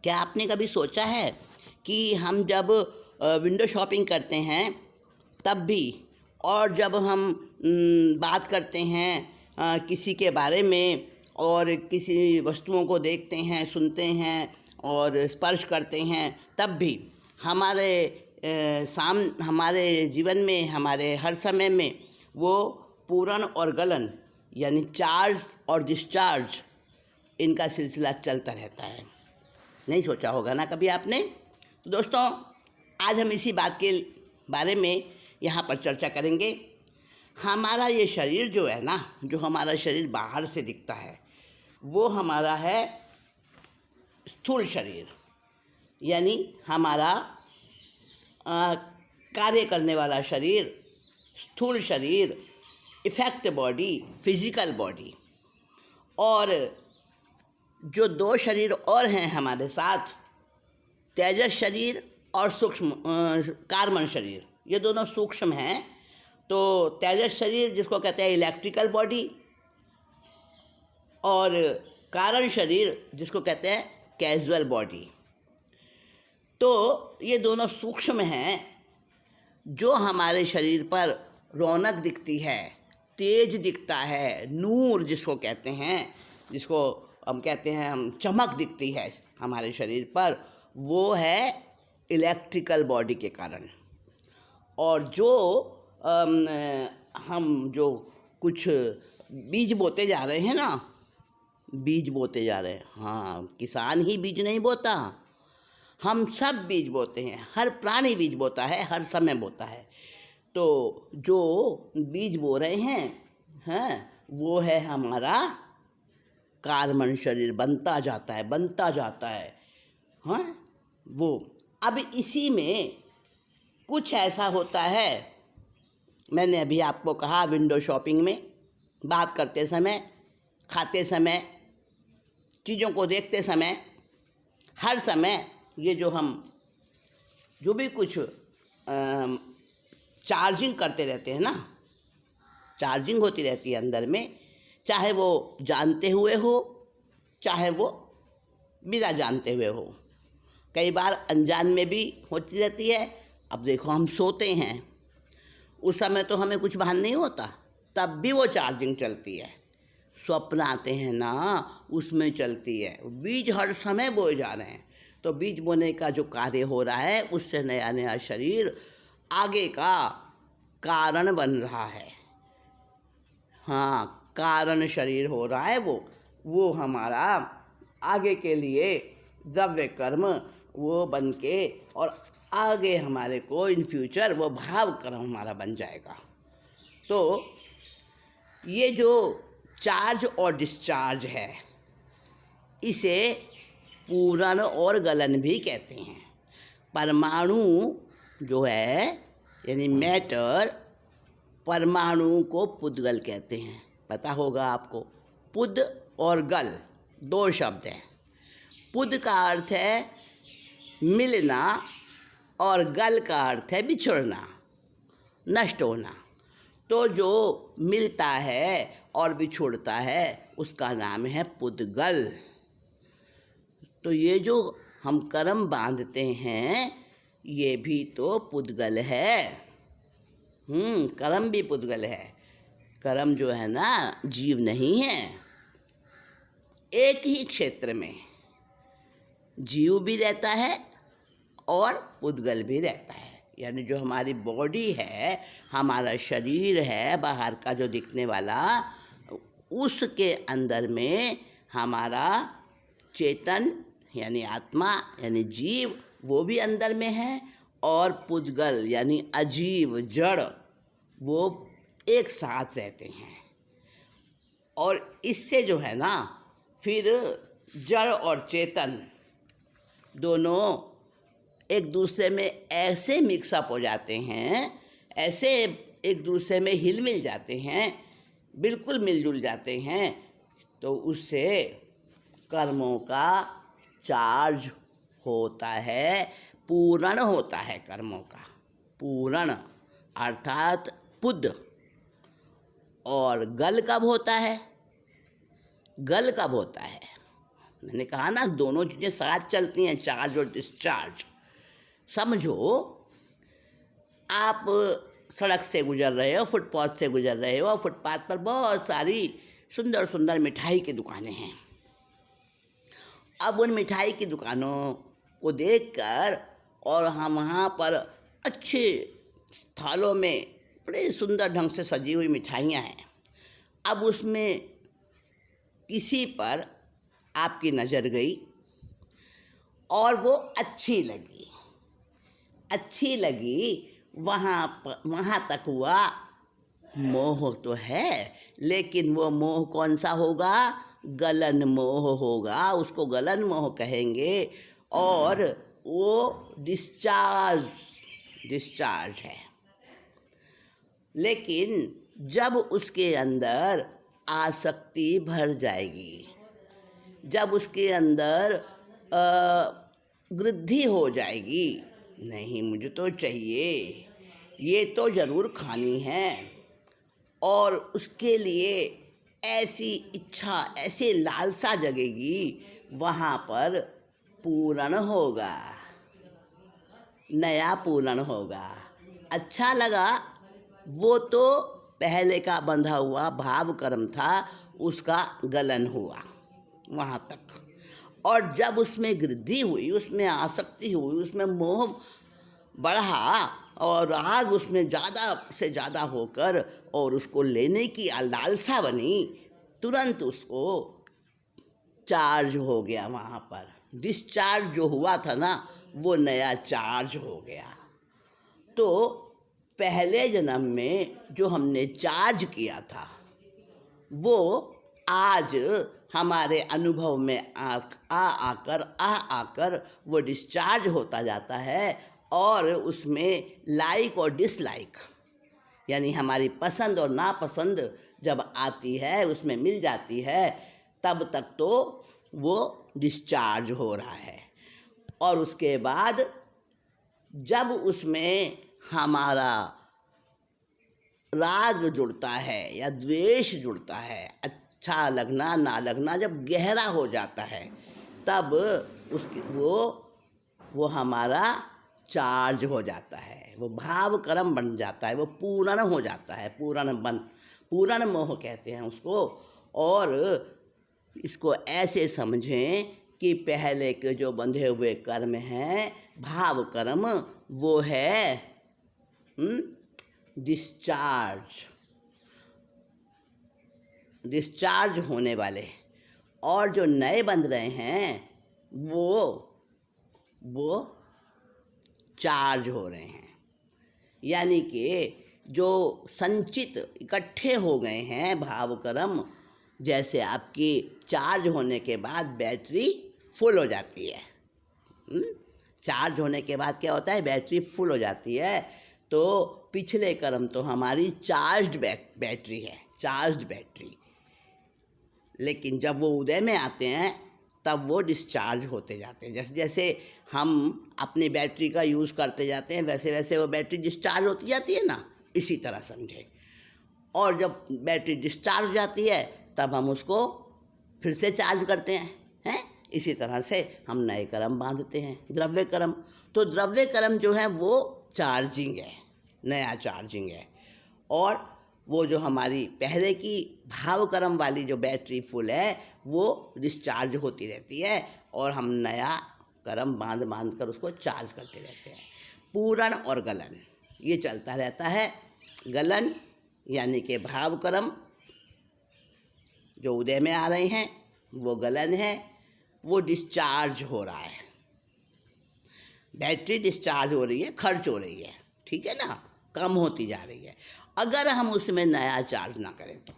क्या आपने कभी सोचा है कि हम जब विंडो शॉपिंग करते हैं तब भी, और जब हम बात करते हैं किसी के बारे में और किसी वस्तुओं को देखते हैं, सुनते हैं और स्पर्श करते हैं, तब भी हमारे जीवन में, हमारे हर समय में वो पूरण और गलन यानी चार्ज और डिस्चार्ज, इनका सिलसिला चलता रहता है। नहीं सोचा होगा ना कभी आपने? तो दोस्तों, आज हम इसी बात के बारे में यहाँ पर चर्चा करेंगे। हमारा ये शरीर जो है ना, जो हमारा शरीर बाहर से दिखता है, वो हमारा है स्थूल शरीर, यानी हमारा कार्य करने वाला शरीर, स्थूल शरीर, इफेक्ट बॉडी, फिजिकल बॉडी। और जो दो शरीर और हैं हमारे साथ, तेजस शरीर और सूक्ष्म कार्बन शरीर, ये दोनों सूक्ष्म हैं। तो तेजस शरीर जिसको कहते हैं इलेक्ट्रिकल बॉडी, और कारण शरीर जिसको कहते हैं कैजुअल बॉडी। तो ये दोनों सूक्ष्म हैं जो हमारे शरीर पर रौनक दिखती है, तेज दिखता है, नूर जिसको कहते हैं, जिसको हम कहते हैं हम चमक दिखती है हमारे शरीर पर, वो है इलेक्ट्रिकल बॉडी के कारण। और जो हम जो कुछ बीज बोते जा रहे हैं ना, बीज बोते जा रहे हैं, हाँ, किसान ही बीज नहीं बोता, हम सब बीज बोते हैं, हर प्राणी बीज बोता है, हर समय बोता है। तो जो बीज बो रहे हैं वो है हमारा कार्बन शरीर, बनता जाता है हाँ। वो अब इसी में कुछ ऐसा होता है, मैंने अभी आपको कहा, विंडो शॉपिंग में बात करते समय, खाते समय, चीज़ों को देखते समय, हर समय ये जो भी कुछ चार्जिंग करते रहते हैं ना, चार्जिंग होती रहती है अंदर में, चाहे वो जानते हुए हो, चाहे वो बिना जानते हुए हो, कई बार अनजान में भी होती रहती है। अब देखो, हम सोते हैं, उस समय तो हमें कुछ भान नहीं होता, तब भी वो चार्जिंग चलती है। स्वप्न आते हैं ना, उसमें चलती है। बीज हर समय बोए जा रहे हैं, तो बीज बोने का जो कार्य हो रहा है, उससे नया नया शरीर आगे का कारण बन रहा है। हाँ, कारण शरीर हो रहा है वो हमारा आगे के लिए द्रव्य कर्म वो बन के, और आगे हमारे को इन फ्यूचर वो भाव कर्म हमारा बन जाएगा। तो ये जो चार्ज और डिस्चार्ज है, इसे पूरण और गलन भी कहते हैं। परमाणु जो है यानी मैटर, परमाणु को पुद्गल कहते हैं, पता होगा आपको। पुद और गल दो शब्द हैं। पुद का अर्थ है मिलना और गल का अर्थ है बिछुड़ना, नष्ट होना। तो जो मिलता है और बिछुड़ता है उसका नाम है पुद्गल। तो ये जो हम कर्म बांधते हैं, ये भी तो पुद्गल है। कर्म भी पुद्गल है। कर्म जो है ना, जीव नहीं है। एक ही क्षेत्र में जीव भी रहता है और पुद्गल भी रहता है। यानी जो हमारी बॉडी है, हमारा शरीर है बाहर का जो दिखने वाला, उसके अंदर में हमारा चेतन यानी आत्मा यानी जीव, वो भी अंदर में है, और पुद्गल यानी अजीव जड़, वो एक साथ रहते हैं। और इससे जो है ना, फिर जड़ और चेतन दोनों एक दूसरे में ऐसे मिक्सअप हो जाते हैं, ऐसे एक दूसरे में हिल मिल जाते हैं, बिल्कुल मिलजुल जाते हैं। तो उससे कर्मों का चार्ज होता है, पूरण होता है कर्मों का। पूरण अर्थात पुद। और गल कब होता है? गल कब होता है? मैंने कहा ना दोनों चीज़ें साथ चलती हैं, चार्ज और डिस्चार्ज। समझो आप सड़क से गुजर रहे हो, फुटपाथ से गुजर रहे हो, और फुटपाथ पर बहुत सारी सुंदर सुंदर मिठाई की दुकानें हैं। अब उन मिठाई की दुकानों को देखकर और हम वहाँ पर अच्छे थालों में बड़े सुंदर ढंग से सजी हुई मिठाइयाँ हैं। अब उसमें किसी पर आपकी नज़र गई और वो अच्छी लगी, वहाँ तक हुआ मोह तो है, लेकिन वो मोह कौन सा होगा? गलन मोह होगा, उसको गलन मोह कहेंगे। और वो डिस्चार्ज है। लेकिन जब उसके अंदर आसक्ति भर जाएगी, जब उसके अंदर वृद्धि हो जाएगी, नहीं मुझे तो चाहिए, ये तो ज़रूर खानी है, और उसके लिए ऐसी इच्छा, ऐसी लालसा जगेगी, वहाँ पर पूरण होगा, नया पूरण होगा। अच्छा लगा, वो तो पहले का बंधा हुआ भाव कर्म था, उसका गलन हुआ वहाँ तक। और जब उसमें वृद्धि हुई, उसमें आसक्ति हुई, उसमें मोह बढ़ा और राग उसमें ज़्यादा से ज़्यादा होकर और उसको लेने की लालसा बनी, तुरंत उसको चार्ज हो गया। वहाँ पर डिस्चार्ज जो हुआ था ना, वो नया चार्ज हो गया। तो पहले जन्म में जो हमने चार्ज किया था, वो आज हमारे अनुभव में आकर वो डिस्चार्ज होता जाता है, और उसमें लाइक और डिसलाइक यानी हमारी पसंद और नापसंद जब आती है, उसमें मिल जाती है, तब तक तो वो डिस्चार्ज हो रहा है। और उसके बाद जब उसमें हमारा राग जुड़ता है या द्वेष जुड़ता है, अच्छा लगना ना लगना जब गहरा हो जाता है, तब उसकी वो हमारा चार्ज हो जाता है, वो भाव कर्म बन जाता है, वो पूर्ण हो जाता है, पूर्ण मोह कहते हैं उसको। और इसको ऐसे समझें कि पहले के जो बंधे हुए कर्म हैं, भाव कर्म, वो है डिस्चार्ज होने वाले, और जो नए बंध रहे हैं वो चार्ज हो रहे हैं। यानी कि जो संचित इकट्ठे हो गए हैं भाव कर्म, जैसे आपकी चार्ज होने के बाद बैटरी फुल हो जाती है। चार्ज होने के बाद क्या होता है? बैटरी फुल हो जाती है। तो पिछले कर्म तो हमारी चार्ज्ड बैटरी है, चार्ज्ड बैटरी, लेकिन जब वो उदय में आते हैं तब वो डिस्चार्ज होते जाते हैं। जैसे जैसे हम अपनी बैटरी का यूज़ करते जाते हैं, वैसे वैसे वो बैटरी डिस्चार्ज होती जाती है ना, इसी तरह समझे। और जब बैटरी डिस्चार्ज हो जाती है तब हम उसको फिर से चार्ज करते हैं। इसी तरह से हम नए कर्म बांधते हैं, द्रव्य कर्म। तो द्रव्य कर्म जो है वो चार्जिंग है, नया चार्जिंग है। और वो जो हमारी पहले की भाव कर्म वाली जो बैटरी फुल है, वो डिस्चार्ज होती रहती है, और हम नया कर्म बांध कर उसको चार्ज करते रहते हैं। पूरण और गलन ये चलता रहता है। गलन यानी कि भाव कर्म जो उदय में आ रहे हैं वो गलन है, वो डिस्चार्ज हो रहा है, बैटरी डिस्चार्ज हो रही है, खर्च हो रही है, ठीक है ना, कम होती जा रही है। अगर हम उसमें नया चार्ज ना करें तो,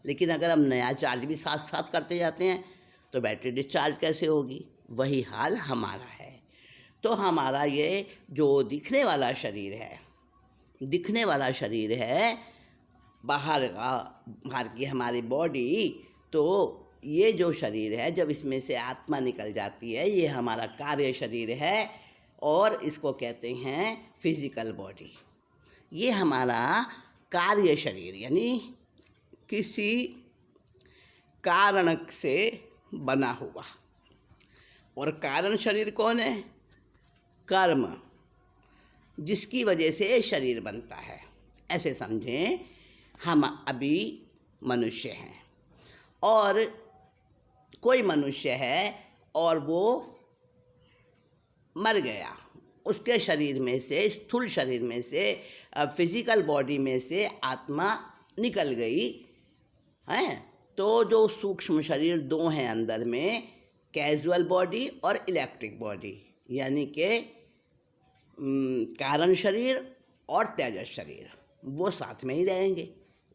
लेकिन अगर हम नया चार्ज भी साथ साथ करते जाते हैं तो बैटरी डिस्चार्ज कैसे होगी? वही हाल हमारा है। तो हमारा ये जो दिखने वाला शरीर है, बाहर की हमारी बॉडी, तो ये जो शरीर है, जब इसमें से आत्मा निकल जाती है, ये हमारा कार्य शरीर है, और इसको कहते हैं फिजिकल बॉडी। ये हमारा कार्य शरीर, यानी किसी कारण से बना हुआ। और कारण शरीर कौन है? कर्म, जिसकी वजह से शरीर बनता है। ऐसे समझें, हम अभी मनुष्य हैं और कोई मनुष्य है और वो मर गया, उसके शरीर में से, स्थूल शरीर में से, फिजिकल बॉडी में से आत्मा निकल गई है। तो जो सूक्ष्म शरीर दो हैं अंदर में, कैजुअल बॉडी और इलेक्ट्रिक बॉडी, यानी कि कारण शरीर और तेजस शरीर, वो साथ में ही रहेंगे।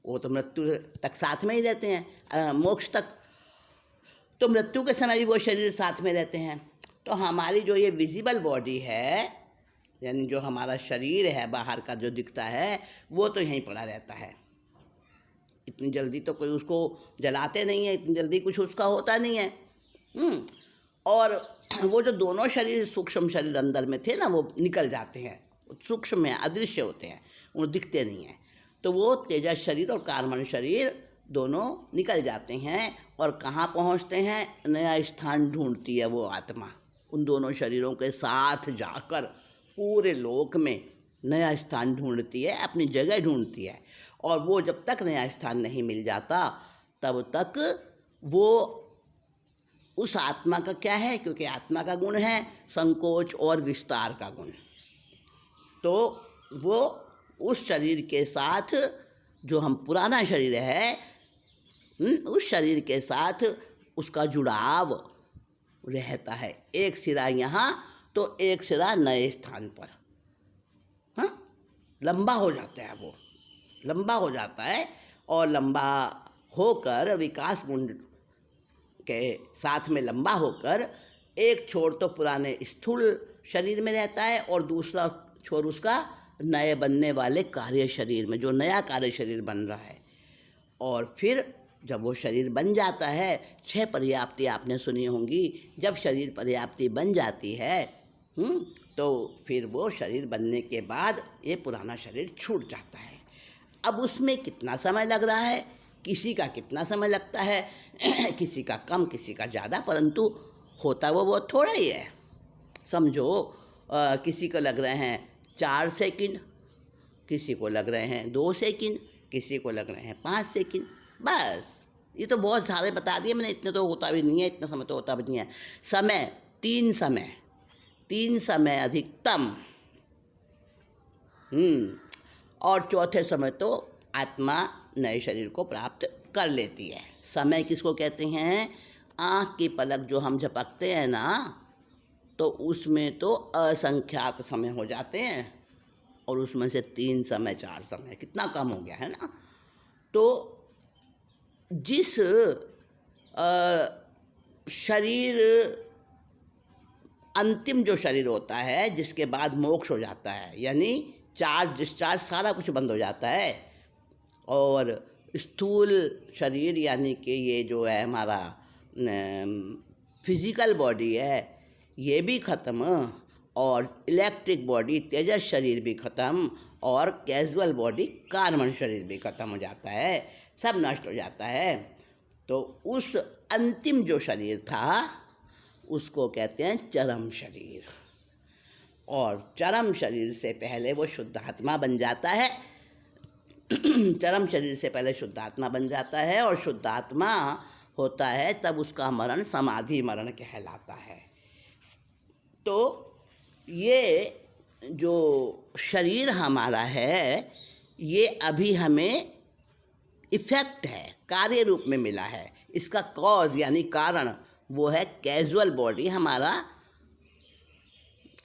वो तो मृत्यु तक साथ में ही रहते हैं, मोक्ष तक। तो मृत्यु के समय भी वो शरीर साथ में रहते हैं। तो हमारी जो ये विजिबल बॉडी है, यानी जो हमारा शरीर है बाहर का जो दिखता है, वो तो यहीं पड़ा रहता है। इतनी जल्दी तो कोई उसको जलाते नहीं है, इतनी जल्दी कुछ उसका होता नहीं है। और वो जो दोनों शरीर, सूक्ष्म शरीर अंदर में थे ना, वो निकल जाते हैं, सूक्ष्म में अदृश्य होते हैं, वो दिखते नहीं हैं। तो वो तेजस शरीर और कार्बन शरीर दोनों निकल जाते हैं और कहाँ पहुँचते हैं? नया स्थान ढूंढती है वो आत्मा, उन दोनों शरीरों के साथ जाकर पूरे लोक में नया स्थान ढूंढती है, अपनी जगह ढूंढती है। और वो जब तक नया स्थान नहीं मिल जाता तब तक वो उस आत्मा का क्या है, क्योंकि आत्मा का गुण है संकोच और विस्तार का गुण, तो वो उस शरीर के साथ, जो हम पुराना शरीर है, उस शरीर के साथ उसका जुड़ाव रहता है। एक सिरा यहाँ तो एक सिरा नए स्थान पर, हाँ, लंबा हो जाता है, वो लंबा हो जाता है। और लंबा होकर विकास गुण के साथ में लंबा होकर एक छोर तो पुराने स्थूल शरीर में रहता है और दूसरा छोर उसका नए बनने वाले कार्य शरीर में, जो नया कार्य शरीर बन रहा है। और फिर जब वो शरीर बन जाता है, 6 पर्याप्ति आपने सुनी होंगी, जब शरीर पर्याप्ति बन जाती है तो फिर वो शरीर बनने के बाद ये पुराना शरीर छूट जाता है। अब उसमें कितना समय लग रहा है, किसी का कितना समय लगता है, किसी का कम, किसी का ज़्यादा, परंतु होता वो बहुत थोड़ा ही है। समझो किसी को लग रहे हैं 4 सेकंड, किसी को लग रहे हैं 2 सेकंड, किसी को लग रहे हैं 5 सेकंड, बस। ये तो बहुत सारे बता दिए मैंने, इतने तो होता भी नहीं है, इतना समय तो होता भी नहीं है। समय, 3 समय अधिकतम, और चौथे समय तो आत्मा नए शरीर को प्राप्त कर लेती है। समय किसको कहते हैं? आँख की पलक जो हम झपकते हैं ना, तो उसमें तो असंख्यात समय हो जाते हैं, और उसमें से 3 समय 4 समय कितना कम हो गया है ना। तो जिस शरीर, अंतिम जो शरीर होता है जिसके बाद मोक्ष हो जाता है, यानी चार्ज डिस्चार्ज सारा कुछ बंद हो जाता है, और स्थूल शरीर यानी कि ये जो है हमारा फिजिकल बॉडी है, ये भी ख़त्म, और इलेक्ट्रिक बॉडी तेजस शरीर भी ख़त्म, और कैजुअल बॉडी कार्बन शरीर भी ख़त्म हो जाता है, सब नष्ट हो जाता है। तो उस अंतिम जो शरीर था उसको कहते हैं चरम शरीर। और चरम शरीर से पहले वो शुद्धात्मा बन जाता है। चरम शरीर से पहले शुद्धात्मा बन जाता है, और शुद्धात्मा होता है तब उसका मरण समाधि मरण कहलाता है। तो ये जो शरीर हमारा है, ये अभी हमें इफ़ेक्ट है, कार्य रूप में मिला है। इसका कॉज यानी कारण वो है कैजुअल बॉडी, हमारा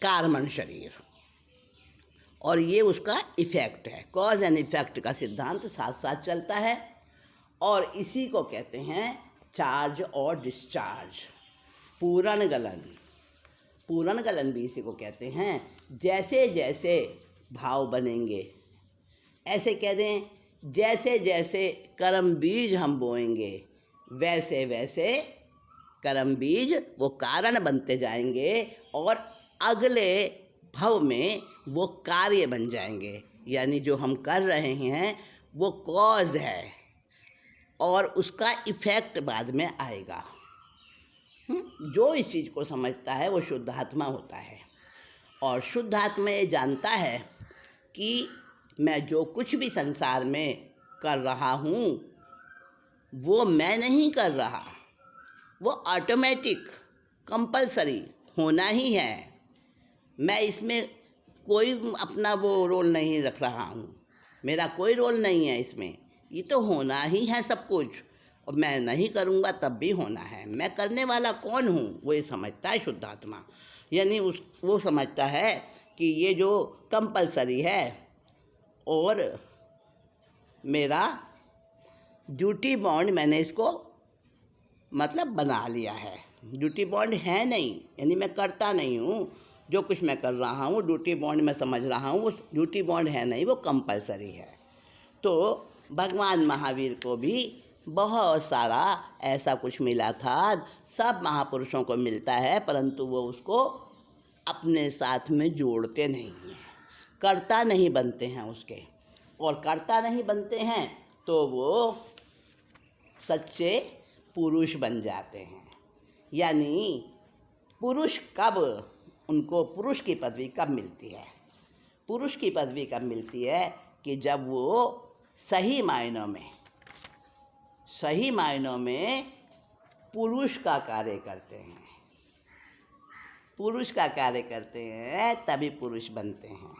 कार्बन शरीर, और ये उसका इफ़ेक्ट है। कॉज एंड इफ़ेक्ट का सिद्धांत साथ साथ चलता है, और इसी को कहते हैं चार्ज और डिस्चार्ज। पूरण गलन भी इसी को कहते हैं। जैसे जैसे भाव बनेंगे, ऐसे कह दें, जैसे जैसे कर्म बीज हम बोएंगे, वैसे वैसे कर्म बीज वो कारण बनते जाएंगे, और अगले भव में वो कार्य बन जाएंगे। यानी जो हम कर रहे हैं वो कॉज है, और उसका इफ़ेक्ट बाद में आएगा। जो इस चीज़ को समझता है वो शुद्ध आत्मा होता है। और शुद्ध आत्मा ये जानता है कि मैं जो कुछ भी संसार में कर रहा हूँ वो मैं नहीं कर रहा, वो ऑटोमेटिक कंपलसरी होना ही है। मैं इसमें कोई अपना वो रोल नहीं रख रहा हूँ, मेरा कोई रोल नहीं है इसमें, ये तो होना ही है सब कुछ। और मैं नहीं करूँगा तब भी होना है। मैं करने वाला कौन हूँ वो ये समझता है शुद्ध आत्मा। यानी वो समझता है कि ये जो कंपलसरी है और मेरा ड्यूटी बॉन्ड मैंने इसको मतलब बना लिया है। ड्यूटी बॉन्ड है नहीं, यानी मैं करता नहीं हूँ। जो कुछ मैं कर रहा हूँ ड्यूटी बॉन्ड मैं समझ रहा हूँ, वो ड्यूटी बॉन्ड है नहीं, वो कंपलसरी है। तो भगवान महावीर को भी बहुत सारा ऐसा कुछ मिला था, सब महापुरुषों को मिलता है, परंतु वो उसको अपने साथ में जोड़ते नहीं हैं, कर्ता नहीं बनते हैं उसके। और कर्ता नहीं बनते हैं तो वो सच्चे पुरुष बन जाते हैं। यानी पुरुष कब, उनको पुरुष की पदवी कब मिलती है? पुरुष की पदवी कब मिलती है कि जब वो सही मायनों में पुरुष का कार्य करते हैं। पुरुष का कार्य करते हैं तभी पुरुष बनते हैं।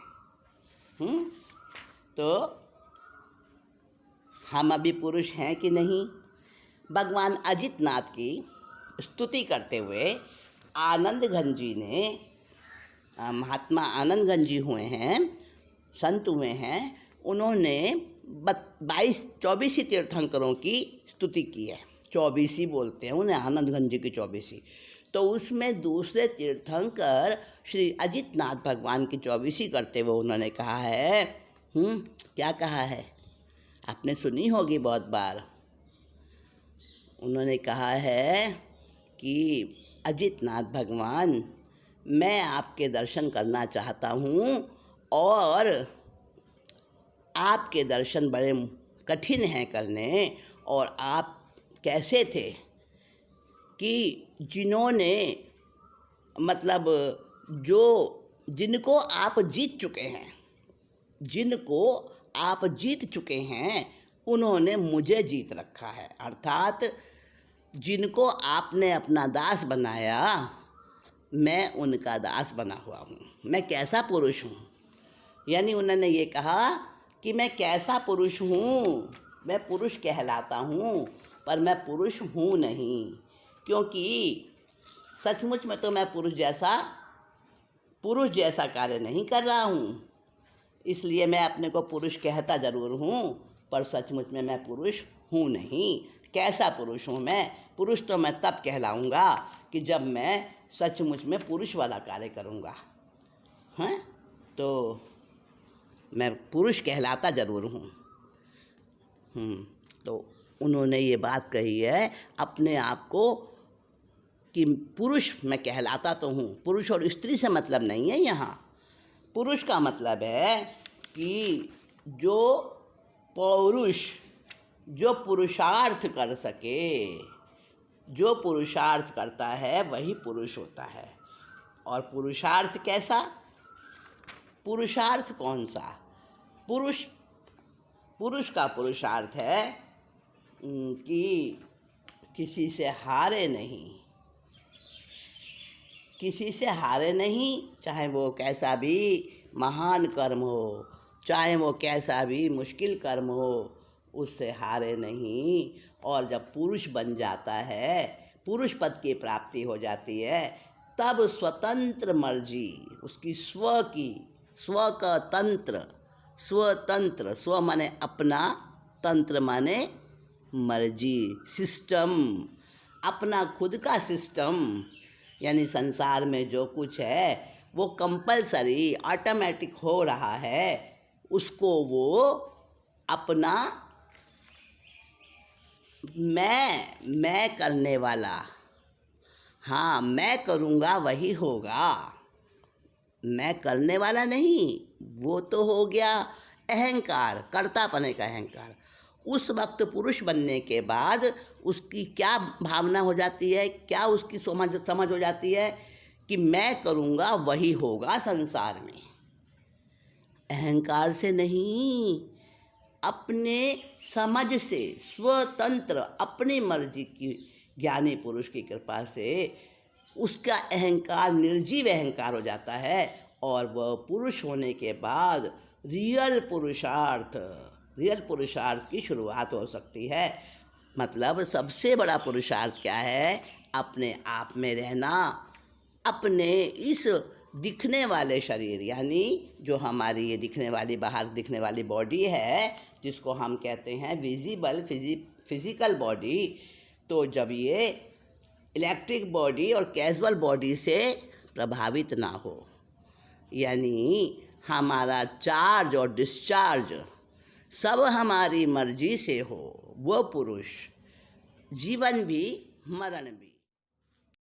तो हम अभी पुरुष हैं कि नहीं? भगवान अजितनाथ की स्तुति करते हुए आनंद घन जी ने, महात्मा आनंद घन जी हुए हैं, संत हुए हैं, उन्होंने 24 तीर्थंकरों की स्तुति की है। 24 बोलते हैं उन्हें, आनंद घन जी की 24। तो उसमें दूसरे तीर्थंकर श्री अजितनाथ भगवान की 24 करते हुए उन्होंने कहा है, क्या कहा है आपने सुनी होगी बहुत बार। उन्होंने कहा है कि अजितनाथ भगवान, मैं आपके दर्शन करना चाहता हूँ और आपके दर्शन बड़े कठिन हैं करने। और आप कैसे थे कि जिन्होंने मतलब जिनको आप जीत चुके हैं उन्होंने मुझे जीत रखा है। अर्थात जिनको आपने अपना दास बनाया मैं उनका दास बना हुआ हूँ। मैं कैसा पुरुष हूँ? यानी उन्होंने ये कहा कि मैं कैसा पुरुष हूँ, मैं पुरुष कहलाता हूँ पर मैं पुरुष हूँ नहीं, क्योंकि सचमुच में तो मैं पुरुष जैसा कार्य नहीं कर रहा हूँ। इसलिए मैं अपने को पुरुष कहता ज़रूर हूँ पर सचमुच में मैं पुरुष हूँ नहीं। कैसा पुरुष हूँ मैं? पुरुष तो मैं तब कहलाऊँगा कि जब मैं सचमुच में पुरुष वाला कार्य करूँगा। हैं? तो मैं पुरुष कहलाता ज़रूर हूँ। तो उन्होंने ये बात कही है अपने आप को कि पुरुष मैं कहलाता तो हूँ। पुरुष और स्त्री से मतलब नहीं है यहाँ। पुरुष का मतलब है कि जो पुरुषार्थ कर सके, जो पुरुषार्थ करता है वही पुरुष होता है। और पुरुषार्थ कैसा? पुरुषार्थ कौन सा? पुरुष का पुरुषार्थ है कि किसी से हारे नहीं, चाहे वो कैसा भी महान कर्म हो, चाहे वो कैसा भी मुश्किल कर्म हो, उससे हारे नहीं। और जब पुरुष बन जाता है, पुरुष पद की प्राप्ति हो जाती है, तब स्वतंत्र मर्जी उसकी स्वतंत्र, स्व माने अपना, तंत्र माने मर्जी, सिस्टम, अपना खुद का सिस्टम। यानी संसार में जो कुछ है वो कंपलसरी ऑटोमेटिक हो रहा है, उसको वो अपना मैं करने वाला, हाँ मैं करूँगा वही होगा, मैं करने वाला नहीं। वो तो हो गया अहंकार, कर्तापने का अहंकार। उस वक्त पुरुष बनने के बाद उसकी क्या भावना हो जाती है, क्या उसकी समझ हो जाती है कि मैं करूँगा वही होगा संसार में। अहंकार से नहीं, अपने समझ से, स्वतंत्र अपनी मर्जी की ज्ञानी पुरुष की कृपा से उसका अहंकार निर्जीव अहंकार हो जाता है और वह पुरुष होने के बाद रियल पुरुषार्थ की शुरुआत हो सकती है। मतलब सबसे बड़ा पुरुषार्थ क्या है? अपने आप में रहना, अपने इस दिखने वाले शरीर यानी जो हमारी ये दिखने वाली बाहर दिखने वाली बॉडी है जिसको हम कहते हैं विजिबल फिजिकल बॉडी, तो जब ये इलेक्ट्रिक बॉडी और कैजुअल बॉडी से प्रभावित ना हो, यानी हमारा चार्ज और डिस्चार्ज सब हमारी मर्जी से हो, वो पुरुष जीवन भी मरण भी